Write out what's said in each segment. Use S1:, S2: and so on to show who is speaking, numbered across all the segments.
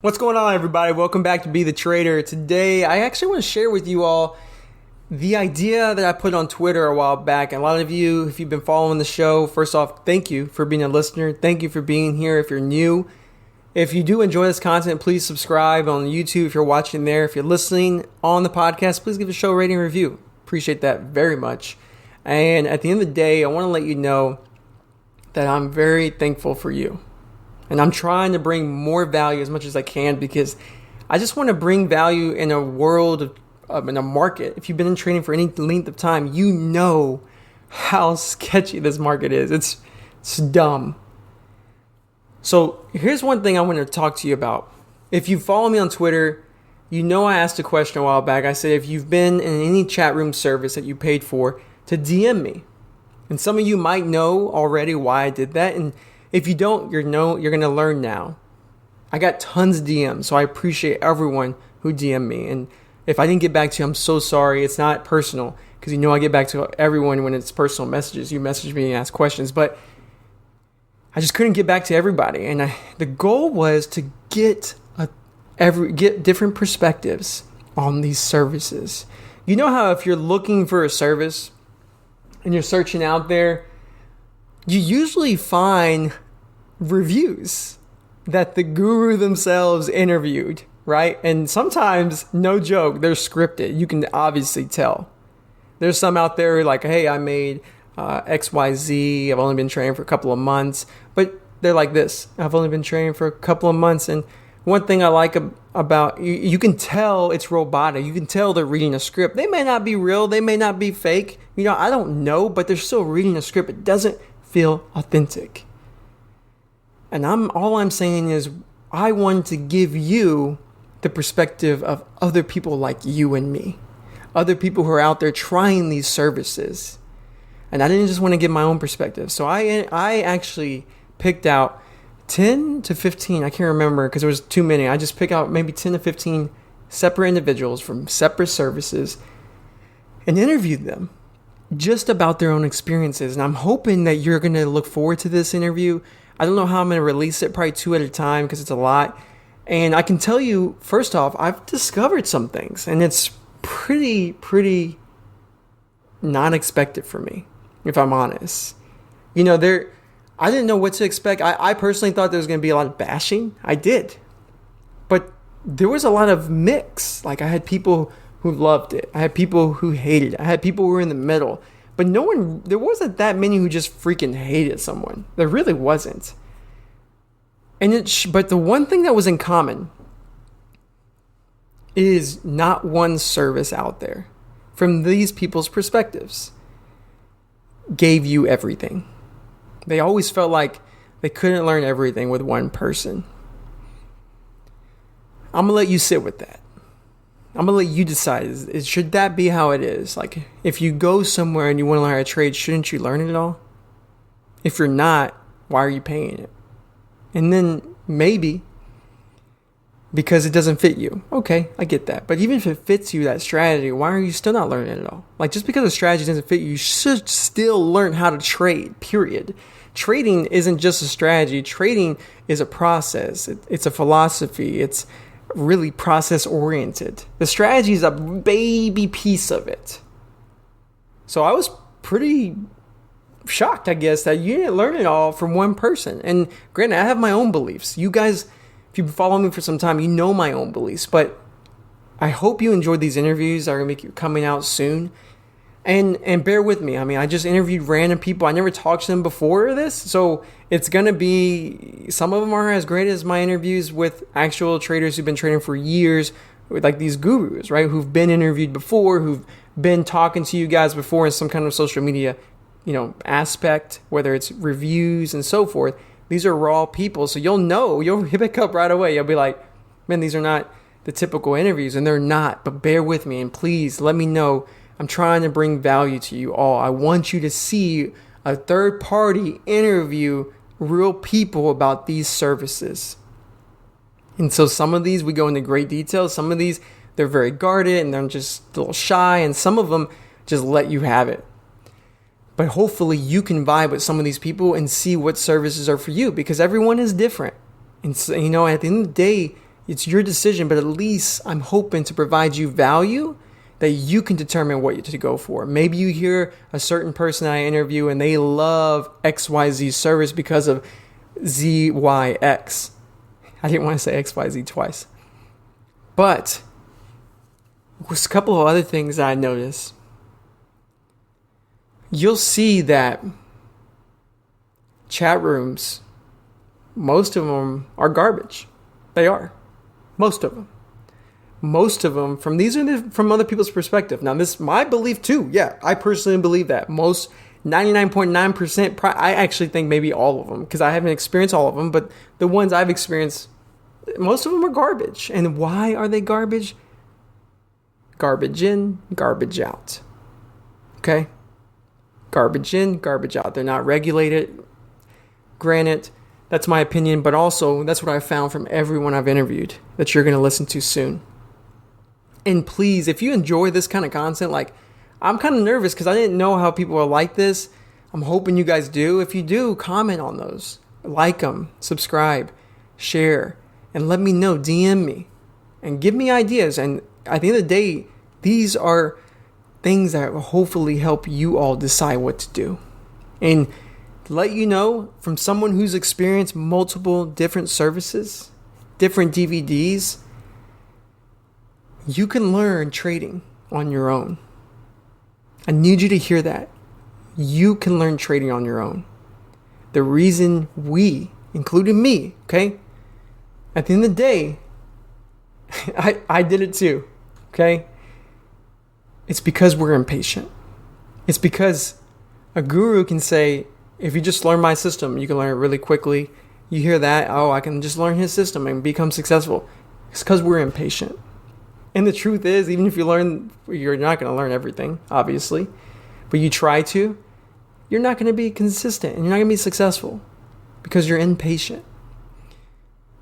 S1: What's going on, everybody? Welcome back to Be the Trader. Today, I actually want to share with you all the idea that I put on Twitter a while back. And a lot of you, if you've been following the show, first off, thank you for being a listener. Thank you for being here if you're new. If you do enjoy this content, please subscribe on YouTube if you're watching there. If you're listening on the podcast, please give the show a rating and review. Appreciate that very much. And at the end of the day, I want to let you know that I'm very thankful for you. And I'm trying to bring more value as much as I can because I just want to bring value in a world in a market. If you've been in trading for any length of time, you know how sketchy this market is. It's dumb. So here's one thing I want to talk to you about. If you follow me on Twitter, you know I asked a question a while back. I said if you've been in any chat room service that you paid for, to DM me. And some of you might know already why I did that. And if you don't, you're going to learn now. I got tons of DMs, so I appreciate everyone who DM me. And if I didn't get back to you, I'm so sorry. It's not personal because you know I get back to everyone when it's personal messages. You message me and ask questions, but I just couldn't get back to everybody. And the goal was to get different perspectives on these services. You know how if you're looking for a service and you're searching out there, you usually find reviews that the guru themselves interviewed, right? And sometimes, no joke, they're scripted. You can obviously tell. There's some out there like, hey, I made XYZ. I've only been training for a couple of months. But they're like this. I've only been training for a couple of months. And one thing I like about you can tell it's robotic. You can tell they're reading a script. They may not be real. They may not be fake. I don't know, but they're still reading a script. It doesn't feel authentic. And all I'm saying is I want to give you the perspective of other people like you and me, other people who are out there trying these services. And I didn't just want to give my own perspective. So I actually picked out 10 to 15, I can't remember because there was too many. I just picked out maybe 10 to 15 separate individuals from separate services and interviewed them just about their own experiences. And I'm hoping that you're going to look forward to this interview. I don't know how I'm going to release it, probably 2 at a time because it's a lot. And I can tell you, first off, I've discovered some things and it's pretty not expected for me, if I'm honest. I didn't know what to expect. I personally thought there was going to be a lot of bashing. I did. But there was a lot of mix. Like I had people who loved it. I had people who hated it. I had people who were in the middle. But there wasn't that many who just freaking hated someone. There really wasn't. But the one thing that was in common is not one service out there, from these people's perspectives, gave you everything. They always felt like they couldn't learn everything with one person. I'm going to let you sit with that. I'm going to let you decide, should that be how it is? Like, if you go somewhere and you want to learn how to trade, shouldn't you learn it all? If you're not, why are you paying it? And then maybe because it doesn't fit you. Okay, I get that. But even if it fits you, that strategy, why are you still not learning it all? Like, just because a strategy doesn't fit you, you should still learn how to trade, period. Trading isn't just a strategy. Trading is a process. It's a philosophy. It's really process oriented. The strategy is a baby piece of it. So I was pretty shocked, I guess, that you didn't learn it all from one person. And granted, I have my own beliefs. You guys, if you've been following me for some time, you know my own beliefs. But I hope you enjoyed these interviews that are going to be coming out soon. And bear with me. I mean, I just interviewed random people. I never talked to them before this. So it's going to be, some of them are as great as my interviews with actual traders who've been trading for years, with like these gurus, right? Who've been interviewed before, who've been talking to you guys before in some kind of social media, aspect, whether it's reviews and so forth. These are raw people. So you'll pick up right away. You'll be like, man, these are not the typical interviews, and they're not. But bear with me and please let me know. I'm trying to bring value to you all. I want you to see a third party interview real people about these services. And so some of these we go into great detail. Some of these, they're very guarded and they're just a little shy. And some of them just let you have it. But hopefully you can vibe with some of these people and see what services are for you, because everyone is different. And so, at the end of the day, It's your decision, but at least I'm hoping to provide you value that you can determine what to go for. Maybe you hear a certain person I interview and they love XYZ service because of ZYX. I didn't want to say XYZ twice. But there's a couple of other things that I noticed. You'll see that chat rooms, most of them are garbage. They are. Most of them. Most of them, from other people's perspective. Now, this is my belief too. Yeah, I personally believe that. Most, 99.9%, I actually think maybe all of them, because I haven't experienced all of them, but the ones I've experienced, most of them are garbage. And why are they garbage? Garbage in, garbage out. Okay? Garbage in, garbage out. They're not regulated. Granted, that's my opinion, but also that's what I found from everyone I've interviewed that you're going to listen to soon. And please, if you enjoy this kind of content, like, I'm kind of nervous because I didn't know how people are like this. I'm hoping you guys do. If you do, comment on those. Like them, subscribe, share, and let me know. DM me and give me ideas. And at the end of the day, these are things that will hopefully help you all decide what to do. And to let you know, from someone who's experienced multiple different services, different DVDs, you can learn trading on your own. I need you to hear that. You can learn trading on your own. The reason we, including me, okay? At the end of the day, I did it too, okay? It's because we're impatient. It's because a guru can say, if you just learn my system, you can learn it really quickly. You hear that, oh, I can just learn his system and become successful. It's because we're impatient. And the truth is, even if you learn, you're not going to learn everything, obviously. But you try to, you're not going to be consistent and you're not going to be successful because you're impatient.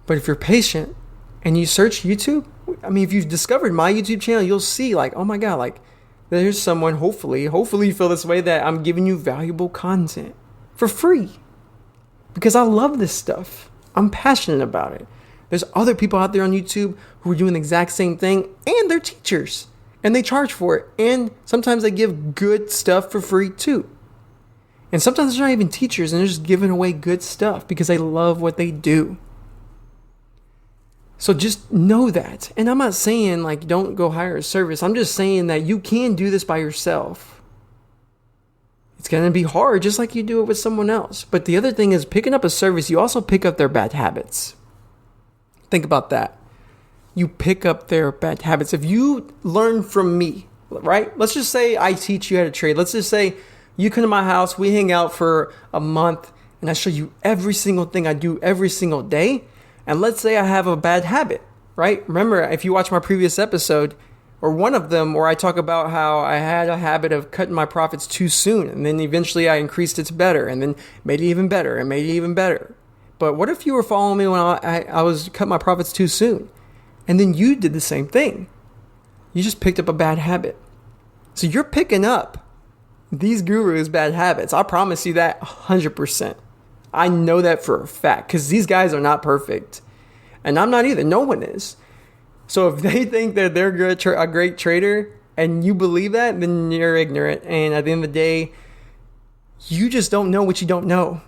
S1: But if you're patient and you search YouTube, I mean, if you've discovered my YouTube channel, you'll see like, oh my God, like there's someone, hopefully you feel this way, that I'm giving you valuable content for free because I love this stuff. I'm passionate about it. There's other people out there on YouTube who are doing the exact same thing, and they're teachers, and they charge for it, and sometimes they give good stuff for free too. And sometimes they're not even teachers, and they're just giving away good stuff because they love what they do. So just know that. And I'm not saying like don't go hire a service. I'm just saying that you can do this by yourself. It's going to be hard just like you do it with someone else. But the other thing is, picking up a service, you also pick up their bad habits. Think about that. You pick up their bad habits. If you learn from me, right? Let's just say I teach you how to trade. Let's just say you come to my house, we hang out for a month, and I show you every single thing I do every single day. And let's say I have a bad habit, right? Remember, if you watch my previous episode, or one of them where I talk about how I had a habit of cutting my profits too soon, and then eventually I increased it to better, and then made it even better, and made it even better. But what if you were following me when I was cutting my profits too soon? And then you did the same thing. You just picked up a bad habit. So you're picking up these gurus' bad habits. I promise you that 100%. I know that for a fact because these guys are not perfect. And I'm not either. No one is. So if they think that they're a great trader and you believe that, then you're ignorant. And at the end of the day, you just don't know what you don't know.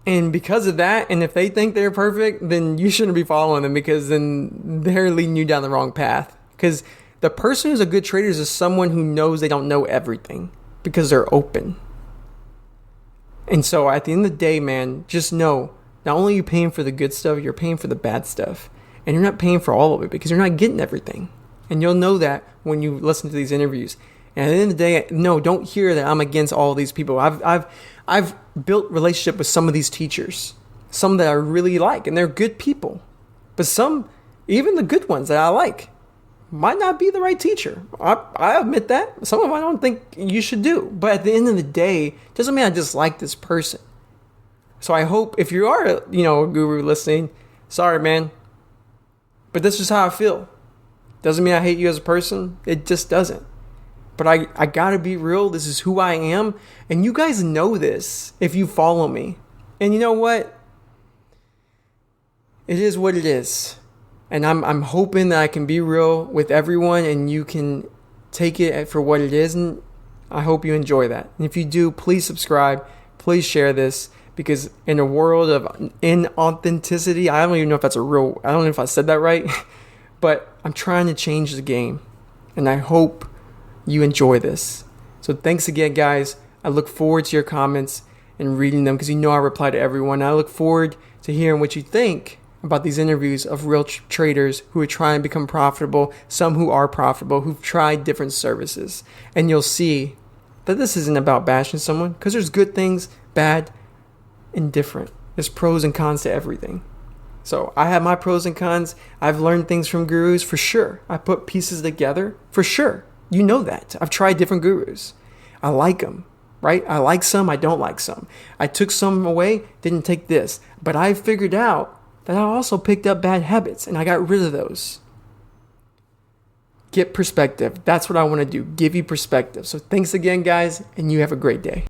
S1: And because of that, and if they think they're perfect, then you shouldn't be following them because then they're leading you down the wrong path. Because the person who's a good trader is someone who knows they don't know everything because they're open. And so at the end of the day, man, just know, not only are you paying for the good stuff, you're paying for the bad stuff. And you're not paying for all of it because you're not getting everything. And you'll know that when you listen to these interviews. And at the end of the day, no, don't hear that I'm against all these people. I've built relationship with some of these teachers, some that I really like, and they're good people. But some, even the good ones that I like, might not be the right teacher. I admit that. Some of them I don't think you should do. But at the end of the day, doesn't mean I dislike this person. So I hope if you are, a guru listening, sorry, man. But this is how I feel. Doesn't mean I hate you as a person. It just doesn't. But I gotta be real. This is who I am. And you guys know this if you follow me. And you know what? it is what it is. And I'm hoping that I can be real with everyone and you can take it for what it is. And I hope you enjoy that. And if you do, please subscribe. Please share this, because in a world of inauthenticity, I don't even know if that's I don't know if I said that right, but I'm trying to change the game. And I hope you enjoy this. So thanks again, guys. I look forward to your comments and reading them, because you know I reply to everyone. I look forward to hearing what you think about these interviews of real traders who are trying to become profitable, some who are profitable, who've tried different services. And you'll see that this isn't about bashing someone, because there's good things, bad, and different. There's pros and cons to everything. So I have my pros and cons. I've learned things from gurus, for sure. I put pieces together, for sure. You know that. I've tried different gurus. I like them, right? I like some, I don't like some. I took some away, didn't take this. But I figured out that I also picked up bad habits, and I got rid of those. Get perspective. That's what I want to do. Give you perspective. So thanks again, guys, and you have a great day.